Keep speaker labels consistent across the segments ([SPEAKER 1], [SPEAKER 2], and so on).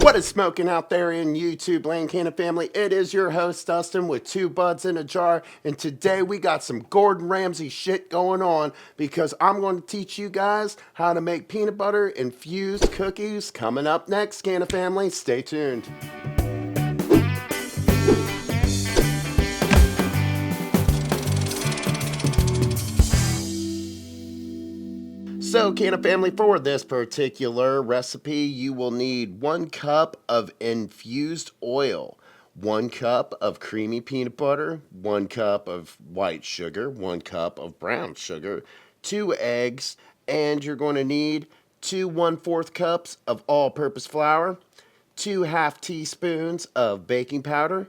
[SPEAKER 1] What is smoking out there in YouTube land, Canna family? It is your host Dustin with Two Buds in a Jar, and today we got some Gordon Ramsay shit going on because I'm going to teach you guys how to make peanut butter infused cookies. Coming up next, Canna family, stay tuned. So, Canna family, for this particular recipe, you will need 1 cup of infused oil, 1 cup of creamy peanut butter, 1 cup of white sugar, 1 cup of brown sugar, 2 eggs, and you're going to need 2 1/4 cups of all-purpose flour, 2 1/2 teaspoons of baking powder,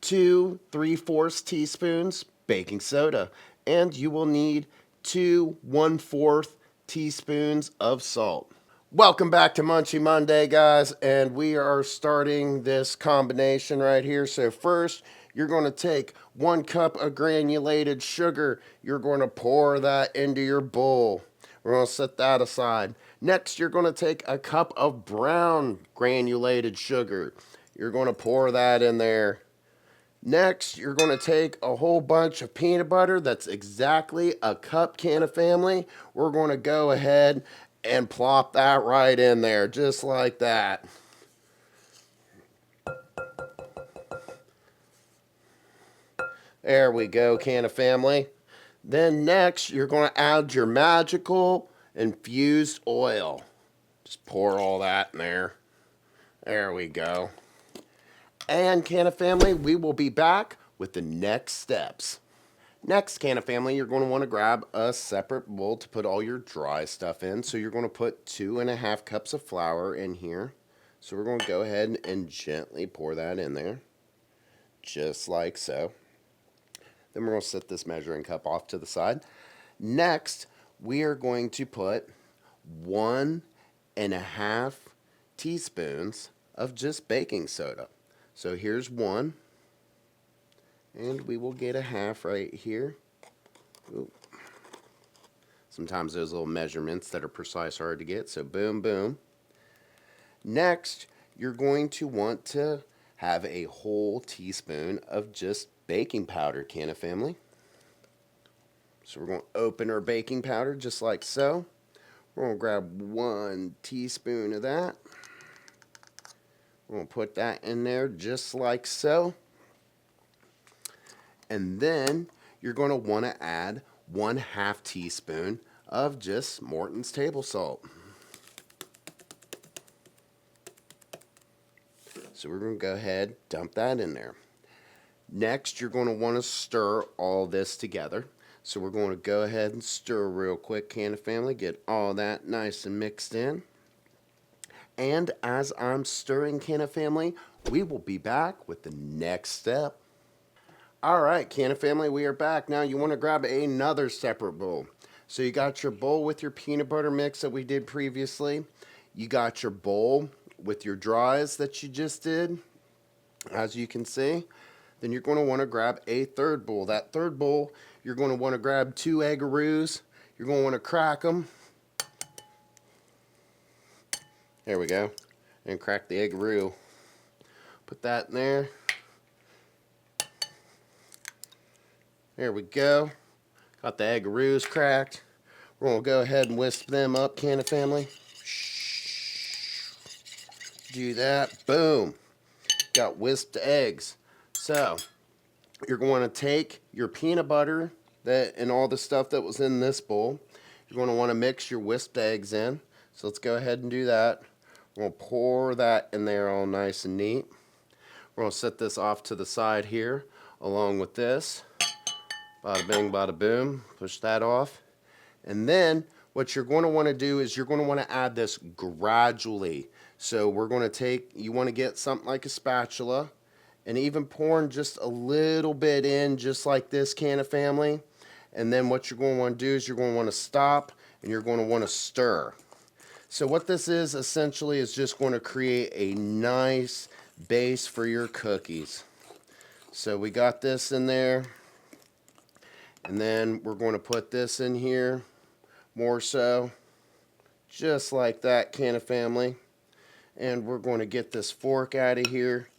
[SPEAKER 1] 2 3/4 teaspoons baking soda, and you will need 2 1/4 teaspoons of salt. Welcome back to Munchie Monday, guys, and we are starting this combination right here. So first, you're going to take 1 cup of granulated sugar. You're going to pour that into your bowl. We're going to set that aside. Next, you're going to take a cup of brown granulated sugar. You're going to pour that in there. Next, you're going to take a whole bunch of peanut butter. That's exactly a cup, Canna family. We're going to go ahead and plop that right in there, just like that. There we go, Canna family. Then next, you're going to add your magical infused oil. Just pour all that in there. There we go. And Canna family, we will be back with the next steps. Next, Canna family, you're going to want to grab a separate bowl to put all your dry stuff in. So you're going to put 2 1/2 cups of flour in here. So we're going to go ahead and gently pour that in there, just like so. Then we're going to set this measuring cup off to the side. Next, we are going to put 1 1/2 teaspoons of just baking soda. So here's 1, and we will get a 1/2 right here. Ooh. Sometimes those little measurements that are precise are hard to get, so boom, boom. Next, you're going to want to have a whole teaspoon of just baking powder, Canna family. So we're going to open our baking powder just like so. We're going to grab 1 teaspoon of that. We're going to put that in there just like so. And then you're going to want to add 1/2 teaspoon of just Morton's table salt. So we're going to go ahead, dump that in there. Next, you're going to want to stir all this together. So we're going to go ahead and stir real quick, Canna family, get all that nice and mixed in. And as I'm stirring, Canna family, we will be back with the next step. All right, Canna family, we are back. Now you want to grab another separate bowl. So you got your bowl with your peanut butter mix that we did previously. You got your bowl with your dries that you just did, as you can see. Then you're going to want to grab a third bowl. That third bowl, you're going to want to grab 2 eggaroos. You're going to want to crack them. There we go. And crack the eggaroo. Put that in there. There we go. Got the eggaroos cracked. We're going to go ahead and whisk them up, Canna family. Do that. Boom. Got whisked eggs. So, you're going to take your peanut butter and all the stuff that was in this bowl. You're going to want to mix your whisked eggs in. So let's go ahead and do that. We're going to pour that in there all nice and neat. We're going to set this off to the side here along with this. Bada bing, bada boom. Push that off. And then what you're going to want to do is you're going to want to add this gradually. So we're going to take, you want to get something like a spatula and even pouring just a little bit in just like this, Canna family. And then what you're going to want to do is you're going to want to stop and you're going to want to stir. So what this is essentially is just going to create a nice base for your cookies. So we got this in there. And then we're going to put this in here more so. Just like that, Canna family. And we're going to get this fork out of here.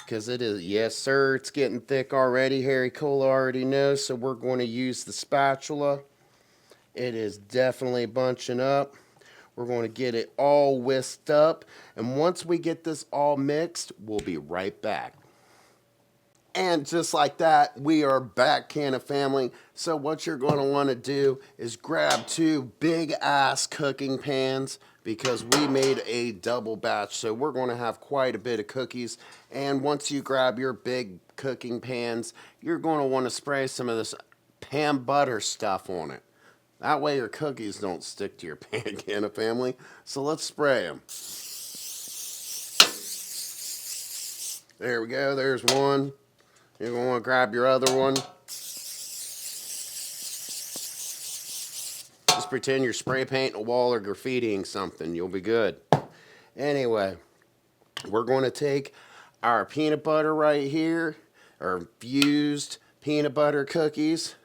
[SPEAKER 1] Because it is, yes sir, it's getting thick already. Harry Cola already knows, so we're going to use the spatula. It is definitely bunching up. We're going to get it all whisked up. And once we get this all mixed, we'll be right back. And just like that, we are back, Canna family. So what you're going to want to do is grab 2 big ass cooking pans, because we made a double batch, so we're going to have quite a bit of cookies. And once you grab your big cooking pans, you're going to want to spray some of this pan butter stuff on it. That way your cookies don't stick to your pan, Canna family. So let's spray them. There we go, there's one. You're going to want to grab your other one. Just pretend you're spray painting a wall or graffitiing something. You'll be good. Anyway, we're going to take our peanut butter right here, our infused peanut butter cookies,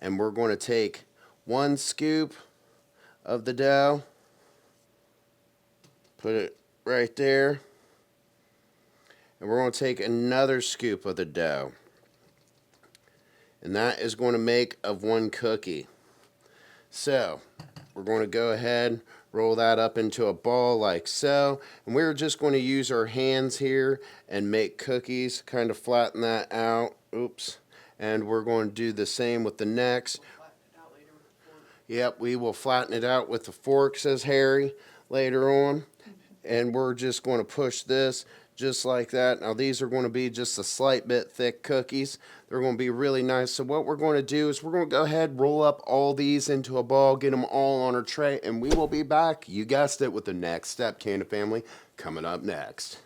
[SPEAKER 1] and we're going to take 1 scoop of the dough, put it right there, and we're going to take another scoop of the dough, and that is going to make of 1 cookie. So we're going to go ahead, roll that up into a ball like so, and we're just going to use our hands here and make cookies, kind of flatten that out. Oops. And we're going to do the same with the next. Yep, we will flatten it out with the fork, says Harry, later on. And we're just going to push this just like that. Now these are going to be just a slight bit thick cookies. They're going to be really nice. So what we're going to do is we're going to go ahead, roll up all these into a ball, get them all on our tray, and we will be back, you guessed it, with the next step, Canna family, coming up next.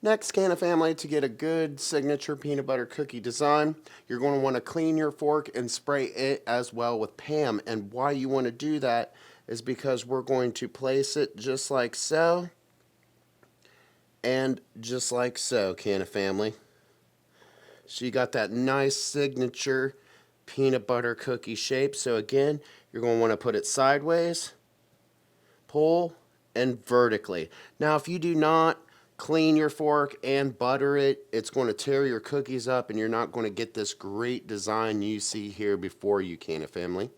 [SPEAKER 1] Next, Canna family, to get a good signature peanut butter cookie design, you're going to want to clean your fork and spray it as well with Pam. And why you want to do that is because we're going to place it just like so. And just like so, Canna family. So you got that nice signature peanut butter cookie shape. So again, you're going to want to put it sideways, pull, and vertically. Now if you do not clean your fork and butter it, it's going to tear your cookies up and you're not going to get this great design you see here before you, Canna family.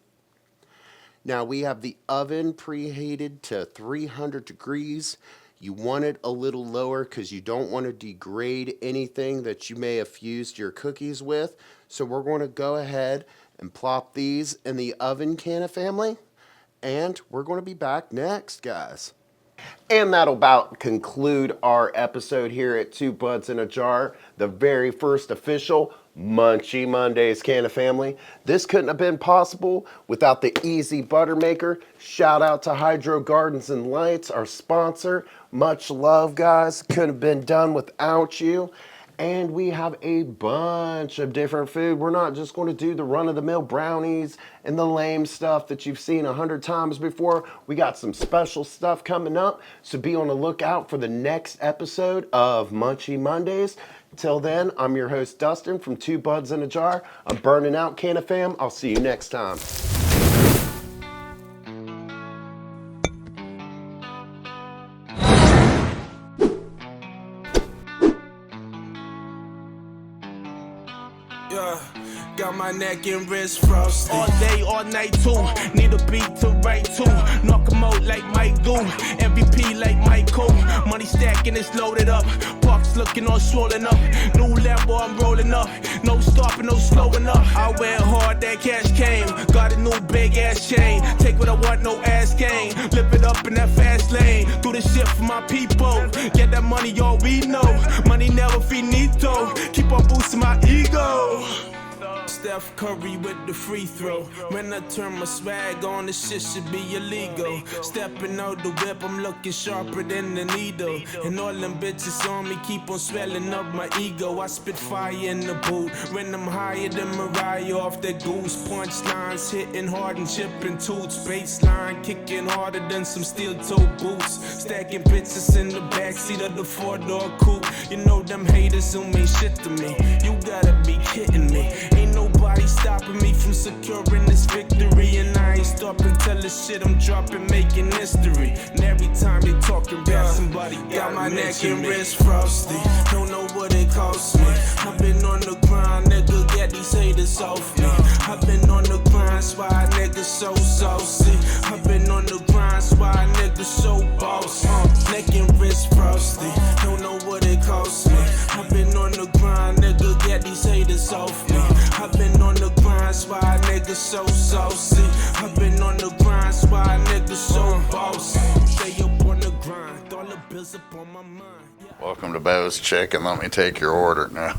[SPEAKER 1] Now we have the oven preheated to 300 degrees. You want it a little lower because you don't want to degrade anything that you may have fused your cookies with. So we're going to go ahead and plop these in the oven, Canna family. And we're going to be back next, guys. And that'll about conclude our episode here at 2 Buds in a Jar, the very first official Munchie Mondays, Canna family. This couldn't have been possible without the easy butter maker. Shout out to Hydro Gardens and Lights, our sponsor. Much love, guys. Couldn't have been done without you. And we have a bunch of different food. We're not just going to do the run-of-the-mill brownies and the lame stuff that you've seen 100 times before. We got some special stuff coming up, so be on the lookout for the next episode of Munchie Mondays. Till then, I'm your host, Dustin, from 2 Buds in a Jar. I'm burning out, Canna fam. I'll see you next time.
[SPEAKER 2] Got my neck and wrist frosted. All day, all night too. Need a beat to write to. Knock 'em out like Mike do. MVP like Michael. Money stacking, it's loaded up. Parks looking all swollen up. New level, I'm rolling up. No stopping, no slowing up. I went hard, that cash came. Got a new big ass chain. Take what I want, no ass game. Live it up in that fast lane. Do this shit for my people. Get that money, all we know. Money never finito. Keep on boosting my ego. Steph Curry with the free throw. When I turn my swag on, this shit should be illegal. Stepping out the whip, I'm looking sharper than the needle. And all them bitches on me keep on swelling up my ego. I spit fire in the boot when I'm higher than Mariah off that goose. Punchlines hitting hard and chipping toots. Baseline kicking harder than some steel toe boots. Stacking bitches in the backseat of the 4-door coupe. You know them haters who mean shit to me. You gotta be kidding me. Ain't no nobody stopping me from securing this victory. And I ain't stopping till the shit I'm dropping, making history. And every time they talking about somebody got my neck and wrist frosty. Don't know what it cost me. I've been on the grind, nigga, get these haters off me. I've been on the grind, why niggas so saucy. I've been on the grind, why niggas so boss. Neck and wrist frosty, don't know what it cost me. I've been on the grind, nigga, get these haters off me. I've been on the grind, why niggas so saucy. I've been on the grind, why niggas so boss. Stay up on the grind, all the bills up on my mind.
[SPEAKER 3] Welcome to Bo's Chicken. Let me take your order now.